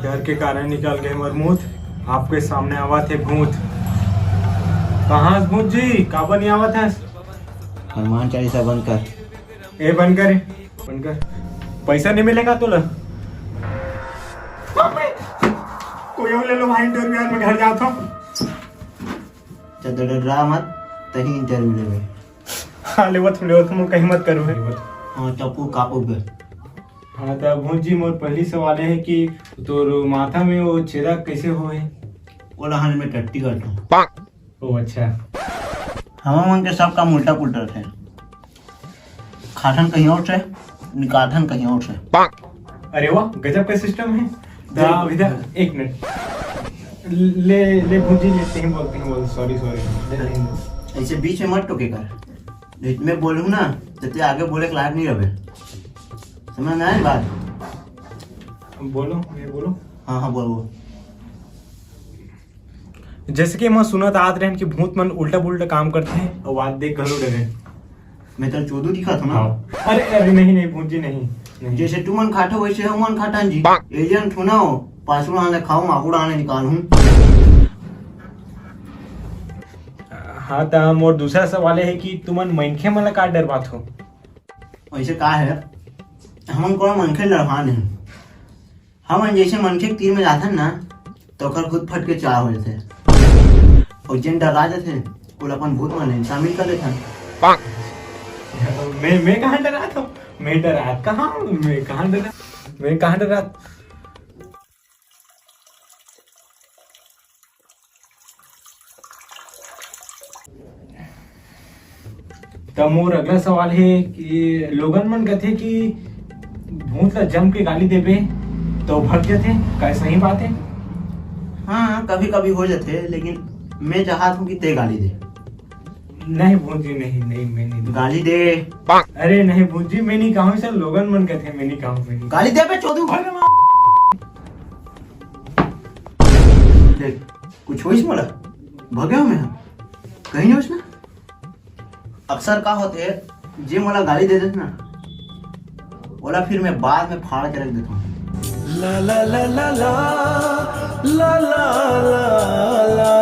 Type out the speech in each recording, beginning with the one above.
डर के कारण निकल गए मरमूत। आपके सामने आवा थे भूत। कहाँ भूत जी? काबर नहीं आवा था? हनुमान चालीसा बंद कर। ए बंद कर, बंद कर। पैसा नहीं मिलेगा तुला? कोई और ले लो भाई, इंटरव्यू में घर जाता हूँ। चल डरा मत, तही इंटरव्यू लेवे। हाँ लेवत तुम कहीं मत करो। हाँ चप्पू कापू के। हाँ तो भूत जी मोर पहली सवाल है कि तोर माथा में वो छेदा कैसे होए? वो लहन में टट्टी करता। ओ अच्छा। हम मन के सब काम उल्टा पुल्टा थे। खाठन कहीं और से, निकाठन कहीं और से। अरे वाह, गजब का सिस्टम है। इधर एक मिनट ले भूजी लेते हैं, बोलते हैं, बोल सॉरी सॉरी। ऐसे बीच में मत टोके कर। मैं बोलूँ ना तो ते आगे बोले के लायक नहीं रहे। समझ में आए बात? बोलो, ये बोलो। हाँ बोलो। जैसे कि मैं सुना था आज रहन कि भूत मन उल्टा पुल्टा काम करते हैं और बात देख घलो डरे। मैं तो चोदू दिखा था ना। अरे अरे नहीं भूत जी नहीं। जैसे तू मन खाटो वैसे हम मन खाटा जी। एजेंट हूँ ना, पासवर्ड आने खाओ, माकूड़ आने निकालूं। हाँ तो मोर दूसरा सवाल है कि तुमन मनखे मन ला का डर बात हो? वैसे का है, हमन को मनखे लड़वा नहीं। हम जैसे मनखे तीर में जाते ना तो कर खुद फट के चार हो जाते और जिन डरा जाते वो अपन भूत मन शामिल कर लेते। मैं कहाँ डरा था? मैं डरा कहाँ? मैं कहाँ डरा? तो मोर अगला सवाल है कि लोगन मन कहते कि भूत ला जम के गाली देबे तो भग जाते, क्या सही बात है? हाँ कभी कभी हो जाते, लेकिन मैं चाहता हूँ कि ते गाली दे। नहीं भूत जी नहीं मैं नहीं गाली दे। अरे नहीं भूत जी, मैं नहीं कहूँ सर, लोगन मन कहते मैं नहीं कहूँ। गाली दे पे चोदू। देख कुछ होइस मोला भगे हो मैं कहीं नहीं होइस ना। अक्सर का होते है जे मोला गाली दे देते ना, बोला फिर मैं बाद में फाड़ के रख देता हूँ। ला ला ला ला ला ला ला ला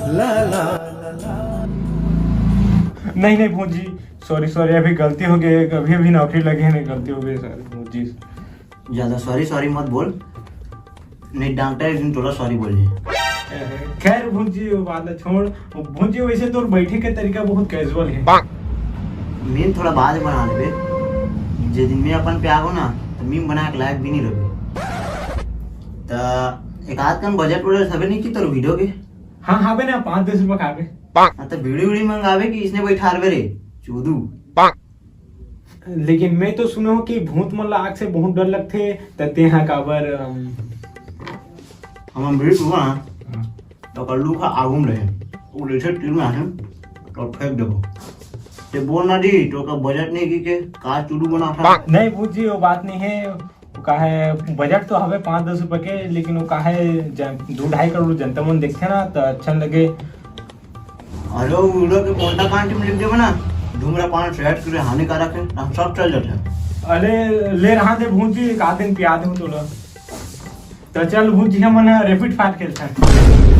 ला ला। नहीं भूत जी, सॉरी अभी गलती हो गई, अभी नौकरी लगी है, नहीं गलती हो गई सर भूत जी। ज्यादा सॉरी मत बोल, नहीं डांटा एक दिन थोड़ा सॉरी बोलिए। खैर भूत जी वो बात छोड़। भूत जी वैसे तो बैठे के तरीका बहुत कैजुअल है। मीम थोड़ा बाद में बना लेबे। जे दिन में अपन पे आगो ना तो मीम बना के लायक भी नहीं रहे। तो एक आध कम बजट वजट सबे नहीं की तो वीडियो के। हाँ बे ना 5-10 रुपए खावे। हाँ तो वीडियो मंगावे कि इसने बैठा रहे रे चोदू। लेकिन मैं तो सुना हूँ कि भूत मन ला आग से बहुत डर लगते तते हाँ काबर हम ब्रिज हुआ तो कल्लू का आगुम रहे वो लेछे तीर में आने तो फेंक देबो। ते बोल ना दी तो का बजट नहीं की के का चुडू बना था। नहीं भूत जी वो बात नहीं है। वो का है बजट तो हवे 5-10 रुपए के, लेकिन वो का है 2-2.5 करोड़ जनता मन देखते ना तो अच्छा लगे। अरे वीडियो के कोंटा कांट में लिख देबो ना, धूम्रपान सेहत के लिए हानिकारक है, हम सब चल जाते हैं। अरे ले रहा थे भूत जी, एक आध दिन पिया दूं तोला। तो चल भूत जी हम रैपिड फायर खेलते हैं।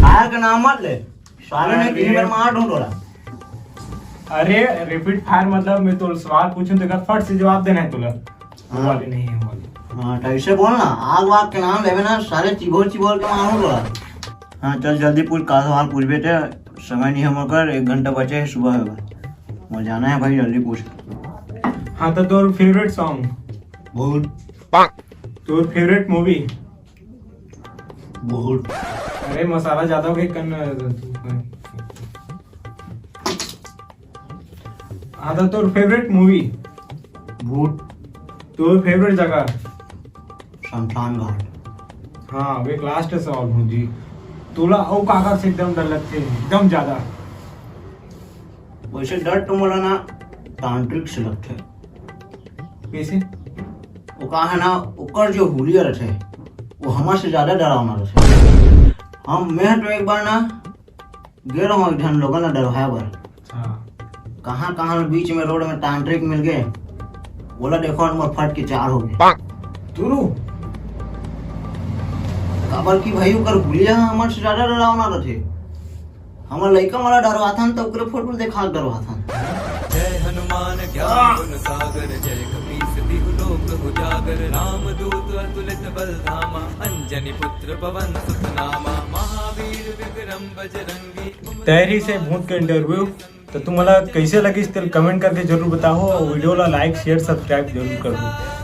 फायर का नाम मत ले, साले ने 3 बार मार ढूंढोला। अरे रैपिड फायर मतलब मैं तो सवाल पूछूं तो फट से जवाब देना है तोला। वो वाली नहीं है वाली। हाँ तो ऐसे बोल ना, आग वाग के नाम लेवे ना सारे चिबोल के मारू बोला। हाँ चल जल्दी पूछ का सवाल पूछ बेटे, समय नहीं हम कर 1 घंटा बचे है, सुबह होगा मुझे जाना है भाई, जल्दी पूछ। हाँ तो तोर फेवरेट सॉन्ग? बहुत। तोर फेवरेट मूवी? बहुत। अरे मसाला ज्यादा हो गया कन। हाँ तो तोर फेवरेट मूवी? भूत। तोर फेवरेट जगह? शमशान घाट। हाँ वे लास्ट सवाल भूत जी, तोला ओ काका से एकदम डर लगते एकदम ज्यादा? वैसे डर तो बोला ना तांत्रिक से लगते। कैसे? वो कहा है ना ओकर जो हुलिया रहे वो हमारे से ज्यादा डरावना रहे। हम मैं तो एक बार ना गे रहा हूँ ध्यान लोगों ने डरवाया बार। कहाँ बीच में रोड में तांत्रिक मिल गए, बोला देखो फट के 4 हो गए। तुरु काबर की भाई ओकर हुलिया हमर से ज्यादा डरावना रथे। हमर लइका वाला डरवाथन तो ओकरे फोटो देखा डरवाथन। जय हनुमान ज्ञान गुण सागर, जय कपीस तिहु लोक उजागर, राम दूत अतुलित बल धामा, अंजनी पुत्र पवन सुत नामा, महावीर विक्रम बजरंगी। तहरी से भूत के इंटरव्यू तो तुम्हाला कैसे लगी, कमेंट करके जरूर बताओ और वीडियो ला लाइक शेयर सब्सक्राइब जरूर कर दो।